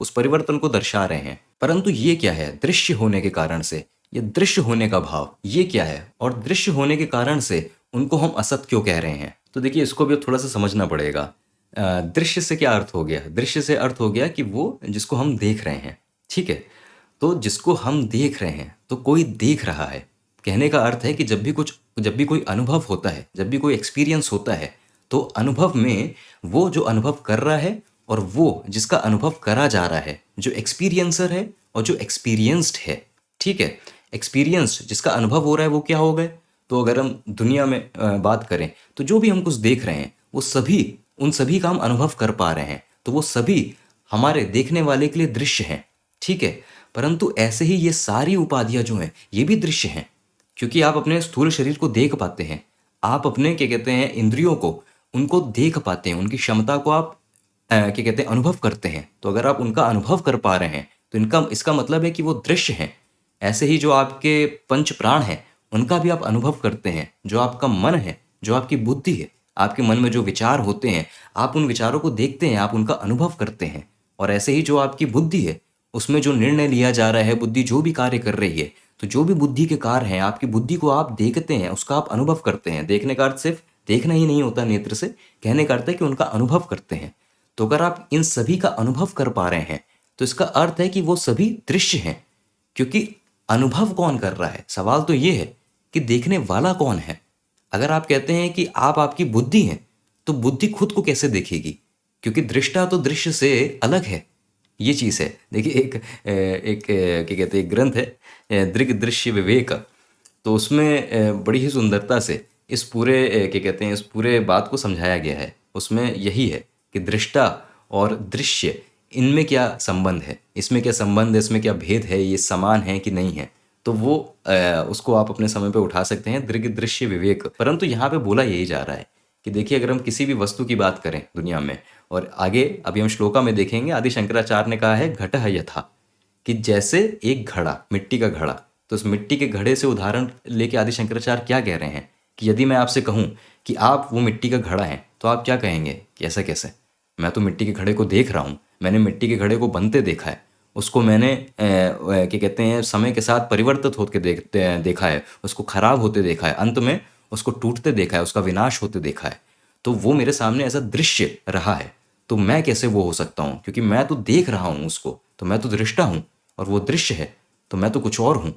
उस परिवर्तन को दर्शा रहे हैं। परंतु ये क्या है, दृश्य होने के कारण से, ये दृश्य होने का भाव ये क्या है, और दृश्य होने के कारण से उनको हम असत क्यों कह रहे हैं। तो देखिए इसको भी थोड़ा सा समझना पड़ेगा। दृश्य से क्या अर्थ हो गया, दृश्य से अर्थ हो गया कि वो जिसको हम देख रहे हैं, ठीक है। तो जिसको हम देख रहे हैं, तो कोई देख रहा है, कहने का अर्थ है कि जब भी कोई अनुभव होता है, जब भी कोई एक्सपीरियंस होता है, तो अनुभव में वो जो अनुभव कर रहा है, और वो जिसका अनुभव करा जा रहा है, जो एक्सपीरियंसर है और जो एक्सपीरियंस्ड है, ठीक है। एक्सपीरियंस जिसका अनुभव हो रहा है वो क्या हो गए, तो अगर हम दुनिया में बात करें, तो जो भी हम कुछ देख रहे हैं वो सभी, उन सभी का हम अनुभव कर पा रहे हैं, तो वो सभी हमारे देखने वाले के लिए दृश्य हैं, ठीक है। परंतु ऐसे ही ये सारी उपाधियां जो हैं ये भी दृश्य हैं, क्योंकि आप अपने स्थूल शरीर को देख पाते हैं, आप अपने क्या कहते हैं इंद्रियों को, उनको देख पाते हैं, उनकी क्षमता को आप क्या कहते हैं अनुभव करते हैं। तो अगर आप उनका अनुभव कर पा रहे हैं तो इनका इसका मतलब है कि वो दृश्य हैं। ऐसे ही जो आपके पंच प्राण हैं उनका भी आप अनुभव करते हैं, जो आपका मन है, जो आपकी बुद्धि है, आपके मन में जो विचार होते हैं, आप उन विचारों को देखते हैं, आप उनका अनुभव करते हैं। और ऐसे ही जो आपकी बुद्धि है, उसमें जो निर्णय लिया जा रहा है, बुद्धि जो भी कार्य कर रही है, तो जो भी बुद्धि के कार्य हैं, आपकी बुद्धि को आप देखते हैं, उसका आप अनुभव करते हैं। देखने का अर्थ सिर्फ देखना ही नहीं होता नेत्र से, कहने का अर्थ है कि उनका अनुभव करते हैं। तो अगर आप इन सभी का अनुभव कर पा रहे हैं तो इसका अर्थ है कि वो सभी दृश्य हैं। क्योंकि अनुभव कौन कर रहा है, सवाल तो ये है कि देखने वाला कौन है। अगर आप कहते हैं कि आप आपकी बुद्धि हैं, तो बुद्धि खुद को कैसे देखेगी, क्योंकि दृष्टा तो दृश्य से अलग है। ये चीज़ है। देखिए क्या कहते हैं, एक ग्रंथ है दृग दृश्य विवेक। तो उसमें बड़ी ही सुंदरता से इस पूरे क्या कहते हैं, इस पूरे बात को समझाया गया है। उसमें यही है कि दृष्टा और दृश्य, इनमें क्या संबंध है, इसमें क्या संबंध है, इसमें क्या भेद है, ये समान है कि नहीं है। तो वो उसको आप अपने समय पे उठा सकते हैं, दृग दृश्य विवेक। परंतु यहाँ पे बोला यही जा रहा है कि देखिए, अगर हम किसी भी वस्तु की बात करें दुनिया में, और आगे अभी हम श्लोका में देखेंगे, आदि शंकराचार्य ने कहा है घटः यथा, कि जैसे एक घड़ा, मिट्टी का घड़ा। तो उस मिट्टी के घड़े से उदाहरण लेके आदि शंकराचार्य क्या कह रहे हैं कि यदि मैं आपसे कहूँ कि आप वो मिट्टी का घड़ा हैं, तो आप क्या कहेंगे कि ऐसा कैसे? मैं तो मिट्टी के घड़े को देख रहा हूँ, मैंने मिट्टी के घड़े को बनते देखा है, उसको मैंने क्या कहते हैं, समय के साथ परिवर्तित होकर देखा है, उसको खराब होते देखा है, अंत में उसको टूटते देखा है, उसका विनाश होते देखा है। तो वो मेरे सामने ऐसा दृश्य रहा है। तो मैं कैसे वो हो सकता हूँ, क्योंकि मैं तो देख रहा हूँ उसको, तो मैं तो दृष्टा हूँ, और वो दृश्य है, तो मैं तो कुछ और हूँ।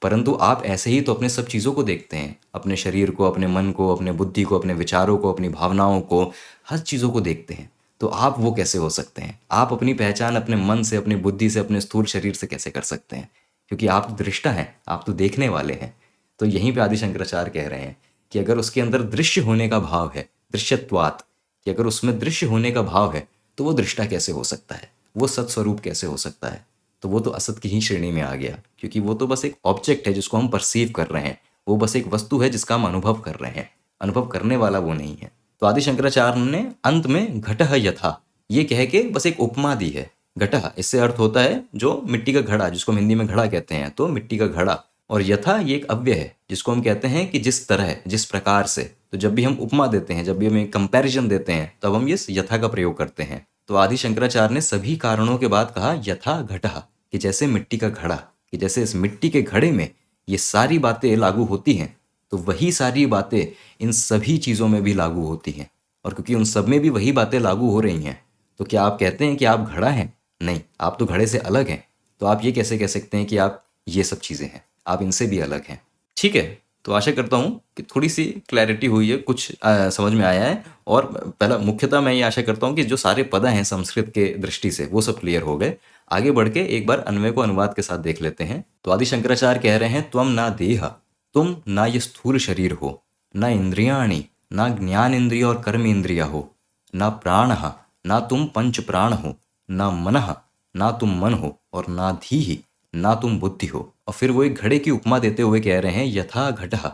परंतु आप ऐसे ही तो अपने सब चीज़ों को देखते हैं, अपने शरीर को, अपने मन को, अपने बुद्धि को, अपने विचारों को, अपनी भावनाओं को, हर चीज़ों को देखते हैं। तो आप वो कैसे हो सकते हैं? आप अपनी पहचान अपने मन से, अपनी बुद्धि से, अपने स्थूल शरीर से कैसे कर सकते हैं? क्योंकि आप तो दृष्टा हैं, आप तो देखने वाले हैं। तो यहीं पे आदि शंकराचार्य कह रहे हैं कि अगर उसके अंदर दृश्य होने का भाव है, दृश्यत्वात्, कि अगर उसमें दृश्य होने का भाव है, तो वो दृष्टा कैसे हो सकता है, वो सत्स्वरूप कैसे हो सकता है? तो वो तो असत की ही श्रेणी में आ गया, क्योंकि वो तो बस एक ऑब्जेक्ट है जिसको हम परसीव कर रहे हैं, वो बस एक वस्तु है जिसका हम अनुभव कर रहे हैं, अनुभव करने वाला वो नहीं है। तो आदि शंकराचार्य ने अंत में घटः यथा ये कह के बस एक उपमा दी है। घटः इससे अर्थ होता है जो मिट्टी का घड़ा, जिसको हम हिंदी में घड़ा कहते हैं, तो मिट्टी का घड़ा। और यथा ये एक अव्यय है जिसको हम कहते हैं कि जिस तरह, जिस प्रकार से। तो जब भी हम उपमा देते हैं, जब भी हम एक कंपैरिजन देते हैं, तब हम ये यथा का प्रयोग करते हैं। तो आदि शंकराचार्य ने सभी कारणों के बाद कहा यथा घटः, कि जैसे मिट्टी का घड़ा, कि जैसे इस मिट्टी के घड़े में ये सारी बातें लागू होती हैं, तो वही सारी बातें इन सभी चीज़ों में भी लागू होती हैं। और क्योंकि उन सब में भी वही बातें लागू हो रही हैं, तो क्या आप कहते हैं कि आप घड़ा हैं? नहीं, आप तो घड़े से अलग हैं। तो आप ये कैसे कह सकते हैं कि आप ये सब चीज़ें हैं? आप इनसे भी अलग हैं। ठीक है, तो आशा करता हूँ कि थोड़ी सी क्लैरिटी हुई है, कुछ समझ में आया है। और पहला मुख्यतः मैं ये आशा करता हूँ कि जो सारे पद हैं संस्कृत के दृष्टि से, वो सब क्लियर हो गए। आगे बढ़ के एक बार अन्वय को अनुवाद के साथ देख लेते हैं। तो आदि शंकराचार्य कह रहे हैं, त्वम ना देह, तुम ना ये स्थूल शरीर हो, ना इंद्रियाणि, ना ज्ञान इंद्रिय और कर्म इंद्रिय हो, ना प्राण, ना तुम पंच प्राण हो, ना मनः, ना तुम मन हो, और ना धीहि, ना तुम बुद्धि हो। और फिर वो एक घड़े की उपमा देते हुए कह रहे हैं यथा घटः,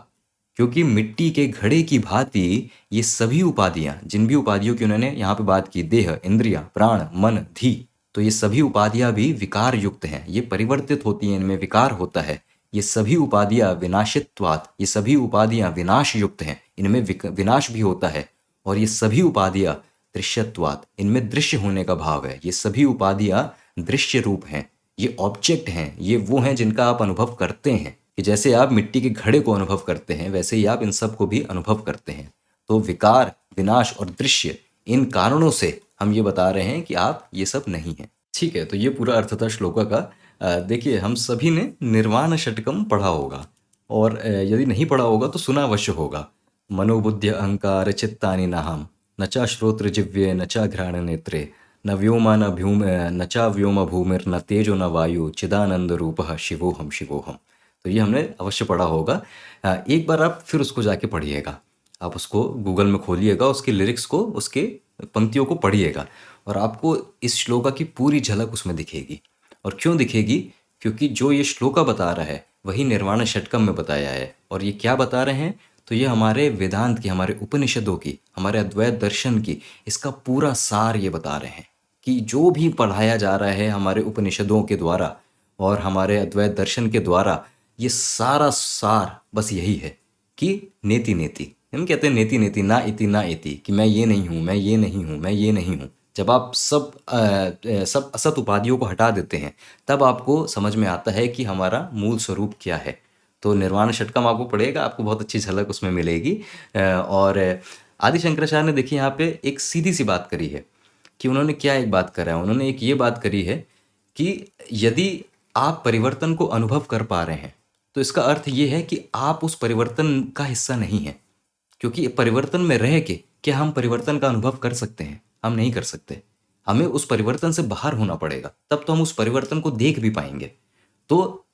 क्योंकि मिट्टी के घड़े की भांति ये सभी उपाधियां, जिन भी उपाधियों की उन्होंने यहाँ पे बात की, देह, इंद्रिया, प्राण, मन, धी, तो ये सभी उपाधियां भी विकार युक्त हैं, ये परिवर्तित होती हैं, इनमें विकार होता है। ये सभी उपाधियां विनाशित्वात्, ये सभी उपाधियां विनाश युक्त हैं, इनमें विनाश भी होता है। और ये सभी उपाधियां दृश्यत्वात्, इनमें दृश्य होने का भाव है। ये सभी उपाधियां दृश्य रूप हैं, ये ऑब्जेक्ट हैं, ये वो हैं जिनका आप अनुभव करते हैं। कि जैसे आप मिट्टी के घड़े को अनुभव करते हैं, वैसे ही आप इन सब को भी अनुभव करते हैं। तो विकार, विनाश और दृश्य, इन कारणों से हम ये बता रहे हैं कि आप ये सब नहीं हैं। ठीक है, तो ये पूरा अर्थ था श्लोका का। देखिए, हम सभी ने निर्वाण षटकम पढ़ा होगा, और यदि नहीं पढ़ा होगा तो सुना अवश्य होगा। मनोबुद्धि अहंकार चित्तानि नाहम, न चा श्रोत्र जिव्ये न चा घ्राण नेत्रे, न व्योमा न भूम न चा व्योम भूमिर न तेजो न वायु चिदानंद रूपः शिवोहम शिवोहम। तो ये हमने अवश्य पढ़ा होगा। एक बार आप फिर उसको जाके पढ़िएगा, आप उसको गूगल में खोलिएगा, उसके लिरिक्स को, उसके पंक्तियों को पढ़िएगा, और आपको इस श्लोका की पूरी झलक उसमें दिखेगी। और क्यों दिखेगी? क्योंकि जो ये श्लोका बता रहा है वही निर्वाण षटकम में बताया है। और ये क्या बता रहे हैं? तो ये हमारे वेदांत की, हमारे उपनिषदों की, हमारे अद्वैत दर्शन की, इसका पूरा सार ये बता रहे हैं कि जो भी पढ़ाया जा रहा है हमारे उपनिषदों के द्वारा और हमारे अद्वैत दर्शन के द्वारा, ये सारा सार बस यही है कि नेति नेति, हम कहते हैं नेति नेति, ना इति, कि मैं ये नहीं हूँ, मैं ये नहीं हूँ, मैं ये नहीं हूँ। जब आप सब असत उपाधियों को हटा देते हैं, तब आपको समझ में आता है कि हमारा मूल स्वरूप क्या है। तो निर्वाण षटकम आपको पढ़ेगा, आपको बहुत अच्छी झलक उसमें मिलेगी। और आदि शंकराचार्य ने देखिए यहाँ पे एक सीधी सी बात करी है कि उन्होंने क्या एक बात करा है, उन्होंने एक ये बात करी है कि यदि आप परिवर्तन को अनुभव कर पा रहे हैं, तो इसका अर्थ ये है कि आप उस परिवर्तन का हिस्सा नहीं हैं। क्योंकि परिवर्तन में रह के क्या हम परिवर्तन का अनुभव कर सकते हैं? हम नहीं कर सकते। हमें उस परिवर्तन से बाहर होना पड़ेगा, तब तो हम उस परिवर्तन को देख भी पाएंगे। तो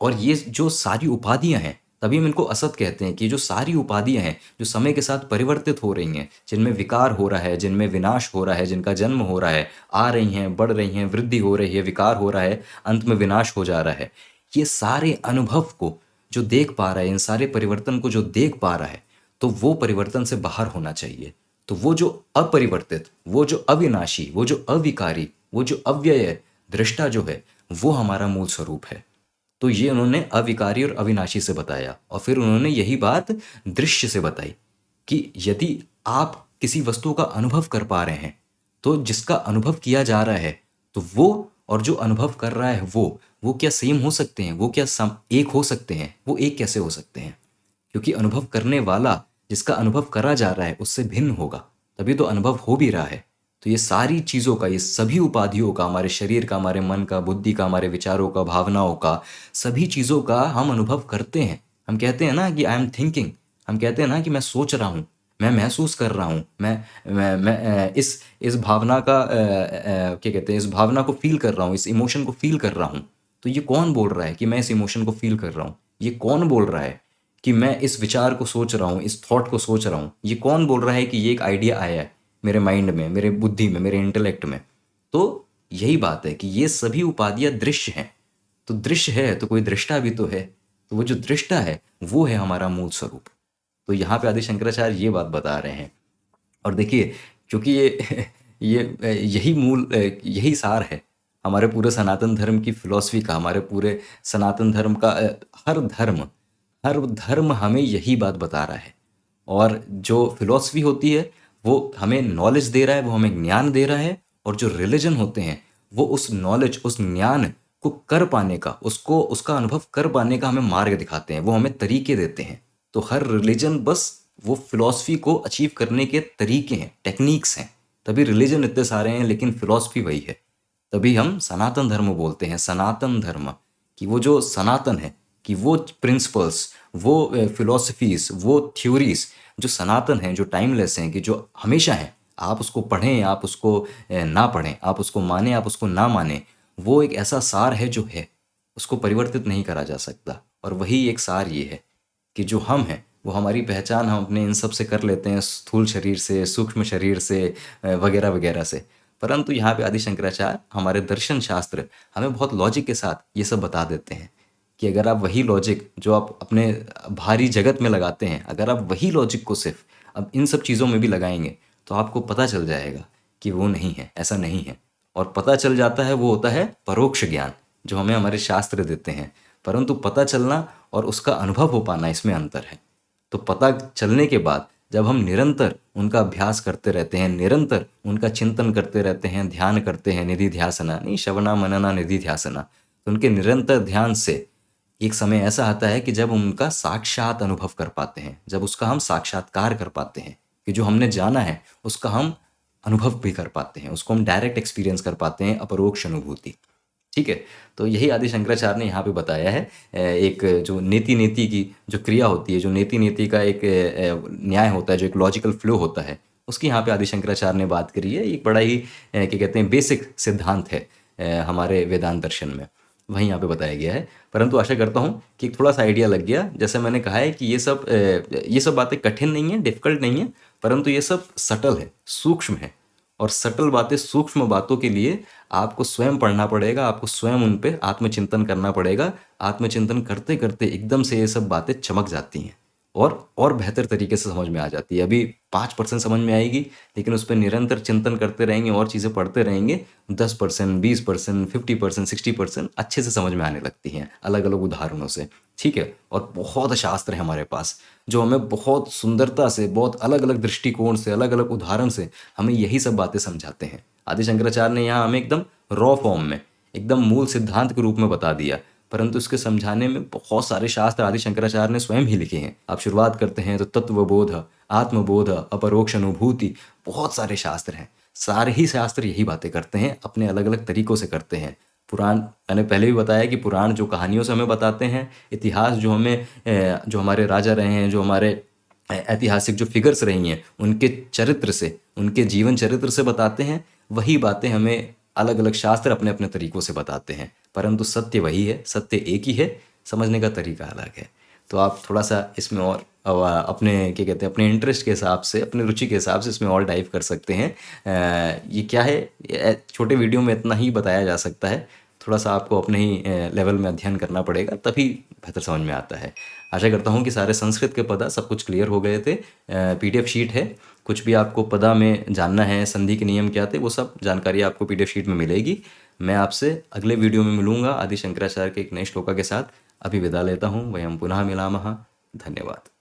और ये जो सारी उपाधियां हैं, तभी हम इनको असत कहते हैं कि जो सारी उपाधियां हैं जो समय के साथ परिवर्तित हो रही हैं, जिनमें विकार हो रहा है, जिनमें विनाश हो रहा है, जिनका जन्म हो रहा है, आ रही हैं, बढ़ रही हैं, वृद्धि हो रही है, विकार हो रहा है, अंत में विनाश हो जा रहा है, ये सारे अनुभव को जो देख पा रहा है, इन सारे परिवर्तन को जो देख पा रहा है, तो वो परिवर्तन से बाहर होना चाहिए। तो वो जो अपरिवर्तित, वो जो अविनाशी, वो जो अविकारी, वो जो अव्यय दृष्टा जो है, वो हमारा मूल स्वरूप है। तो ये उन्होंने अविकारी और अविनाशी से बताया, और फिर उन्होंने यही बात दृश्य से बताई कि यदि आप किसी वस्तु का अनुभव कर पा रहे हैं, तो जिसका अनुभव किया जा रहा है, तो वो और जो अनुभव कर रहा है वो क्या सेम हो सकते हैं? वो क्या एक हो सकते हैं? वो एक कैसे हो सकते हैं? क्योंकि अनुभव करने वाला जिसका अनुभव करा जा रहा है उससे भिन्न होगा, तभी तो अनुभव हो भी रहा है। तो ये सारी चीज़ों का, ये सभी उपाधियों का, हमारे शरीर का, हमारे मन का, बुद्धि का, हमारे विचारों का, भावनाओं का, सभी चीज़ों का हम अनुभव करते हैं। हम कहते हैं ना कि आई एम थिंकिंग, हम कहते हैं ना कि मैं सोच रहा हूँ, मैं महसूस कर रहा हूँ, इस भावना का क्या कहते हैं, इस भावना को फील कर रहा हूँ, इस इमोशन को फील कर रहा हूँ। तो ये कौन बोल रहा है कि मैं इस इमोशन को फील कर रहा हूँ? ये कौन बोल रहा है कि मैं इस विचार को सोच रहा हूँ, इस थॉट को सोच रहा हूँ? ये कौन बोल रहा है कि ये एक आइडिया आया है मेरे माइंड में, मेरे बुद्धि में, मेरे इंटेलेक्ट में? तो यही बात है कि ये सभी उपाधियां दृश्य हैं। तो दृश्य है तो कोई दृष्टा भी तो है, तो वो जो दृष्टा है वो है हमारा मूल स्वरूप। तो यहाँ पे आदि शंकराचार्य ये बात बता रहे हैं। और देखिए, क्योंकि ये यही सार है हमारे पूरे सनातन धर्म की फिलॉसफी का, हमारे पूरे सनातन धर्म का। हर धर्म हमें यही बात बता रहा है। और जो फिलॉसफी होती है वो हमें नॉलेज दे रहा है, वो हमें ज्ञान दे रहा है। और जो रिलीजन होते हैं वो उस नॉलेज, उस ज्ञान को कर पाने का, उसको उसका अनुभव कर पाने का हमें मार्ग दिखाते हैं, वो हमें तरीके देते हैं। तो हर रिलीजन बस वो फिलॉसफी को अचीव करने के तरीके हैं, टेक्निक्स हैं। तभी रिलीजन इतने सारे हैं लेकिन फिलॉसफी वही है। तभी हम सनातन धर्म बोलते हैं, सनातन धर्म, कि वो जो सनातन है, कि वो प्रिंसिपल्स, वो फिलॉसफीज, वो थ्योरीज जो सनातन हैं, जो टाइमलेस हैं, कि जो हमेशा हैं, आप उसको पढ़ें, आप उसको ना पढ़ें, आप उसको माने, आप उसको ना माने, वो एक ऐसा सार है जो है, उसको परिवर्तित नहीं करा जा सकता। और वही एक सार ये है कि जो हम हैं, वो हमारी पहचान हम अपने इन सब से कर लेते हैं, स्थूल शरीर से, सूक्ष्म शरीर से, वगैरह वगैरह से। परंतु यहाँ पे आदि शंकराचार्य, हमारे दर्शन शास्त्र हमें बहुत लॉजिक के साथ ये सब बता देते हैं कि अगर आप वही लॉजिक जो आप अपने भारी जगत में लगाते हैं, अगर आप वही लॉजिक को सिर्फ अब इन सब चीज़ों में भी लगाएंगे, तो आपको पता चल जाएगा कि वो नहीं है, ऐसा नहीं है। और पता चल जाता है, वो होता है परोक्ष ज्ञान, जो हमें हमारे शास्त्र देते हैं। परंतु पता चलना और उसका अनुभव हो पाना, इसमें अंतर है। तो पता चलने के बाद जब हम निरंतर उनका अभ्यास करते रहते हैं, निरंतर उनका चिंतन करते रहते हैं, ध्यान करते हैं, निधि ध्यासना नहीं, श्रवणा मनना निधि ध्यासना, तो उनके निरंतर ध्यान से एक समय ऐसा आता है कि जब हम उनका साक्षात अनुभव कर पाते हैं, जब उसका हम साक्षात्कार कर पाते हैं, कि जो हमने जाना है उसका हम अनुभव भी कर पाते हैं, उसको हम डायरेक्ट एक्सपीरियंस कर पाते हैं, अपरोक्ष अनुभूति। ठीक है। तो यही आदि शंकराचार्य ने यहाँ पे बताया है। एक जो नेति नेति की जो क्रिया होती है, जो नेति नेति का एक न्याय होता है, जो एक लॉजिकल फ्लो होता है, उसकी यहाँ पे आदि शंकराचार्य ने बात करी है। एक बड़ा ही क्या कहते हैं, बेसिक सिद्धांत है हमारे वेदांत दर्शन में, वहीं यहाँ पे बताया गया है। परंतु आशा करता हूँ कि थोड़ा सा आइडिया लग गया। जैसे मैंने कहा है कि ये सब बातें कठिन नहीं है, डिफिकल्ट नहीं है, परंतु ये सब सटल है, सूक्ष्म है। और सटल बातें, सूक्ष्म बातों के लिए आपको स्वयं पढ़ना पड़ेगा, आपको स्वयं उन पे आत्मचिंतन करना पड़ेगा। आत्मचिंतन करते करते एकदम से ये सब बातें चमक जाती हैं और बेहतर तरीके से समझ में आ जाती है। अभी 5% समझ में आएगी, लेकिन उस पर निरंतर चिंतन करते रहेंगे और चीज़ें पढ़ते रहेंगे, 10%, 20%, 50%, 60% अच्छे से समझ में आने लगती हैं, अलग अलग उदाहरणों से। ठीक है। और बहुत शास्त्र है हमारे पास जो हमें बहुत सुंदरता से, बहुत अलग अलग दृष्टिकोण से, अलग अलग उदाहरण से हमें यही सब बातें समझाते हैं। आदि शंकराचार्य ने यहाँ हमें एकदम रॉ फॉर्म में, एकदम मूल सिद्धांत के रूप में बता दिया, परंतु इसके समझाने में बहुत सारे शास्त्र आदि शंकराचार्य ने स्वयं ही लिखे हैं। आप शुरुआत करते हैं तो तत्वबोध, आत्मबोध, अपरोक्ष अनुभूति, बहुत सारे शास्त्र हैं। सारे ही शास्त्र यही बातें करते हैं, अपने अलग अलग तरीकों से करते हैं। पुराण, मैंने पहले भी बताया कि पुराण जो कहानियों से हमें बताते हैं, इतिहास जो हमें जो हमारे राजा रहे हैं, जो हमारे ऐतिहासिक जो फिगर्स रही हैं, उनके चरित्र से, उनके जीवन चरित्र से बताते हैं। वही बातें हमें अलग अलग शास्त्र अपने अपने तरीक़ों से बताते हैं, परंतु सत्य वही है, सत्य एक ही है, समझने का तरीका अलग है। तो आप थोड़ा-सा इसमें और अपने क्या कहते हैं, अपने इंटरेस्ट के हिसाब से, अपनी रुचि के हिसाब से इसमें और डाइव कर सकते हैं। ये क्या है, छोटे वीडियो में इतना ही बताया जा सकता है। थोड़ा-सा आपको अपने ही लेवल में अध्ययन करना पड़ेगा, तभी बेहतर समझ में आता है। आशा करता हूँ कि सारे संस्कृत के पदा सब कुछ क्लियर हो गए थे। पीडीएफ शीट है, कुछ भी आपको पदा में जानना है, संधि के नियम क्या थे, वो सब जानकारी आपको पीडीएफ शीट में मिलेगी। मैं आपसे अगले वीडियो में मिलूँगा आदि शंकराचार्य के एक नए श्लोका के साथ। अभी विदा लेता हूँ। वयं पुनः मिलामः। धन्यवाद।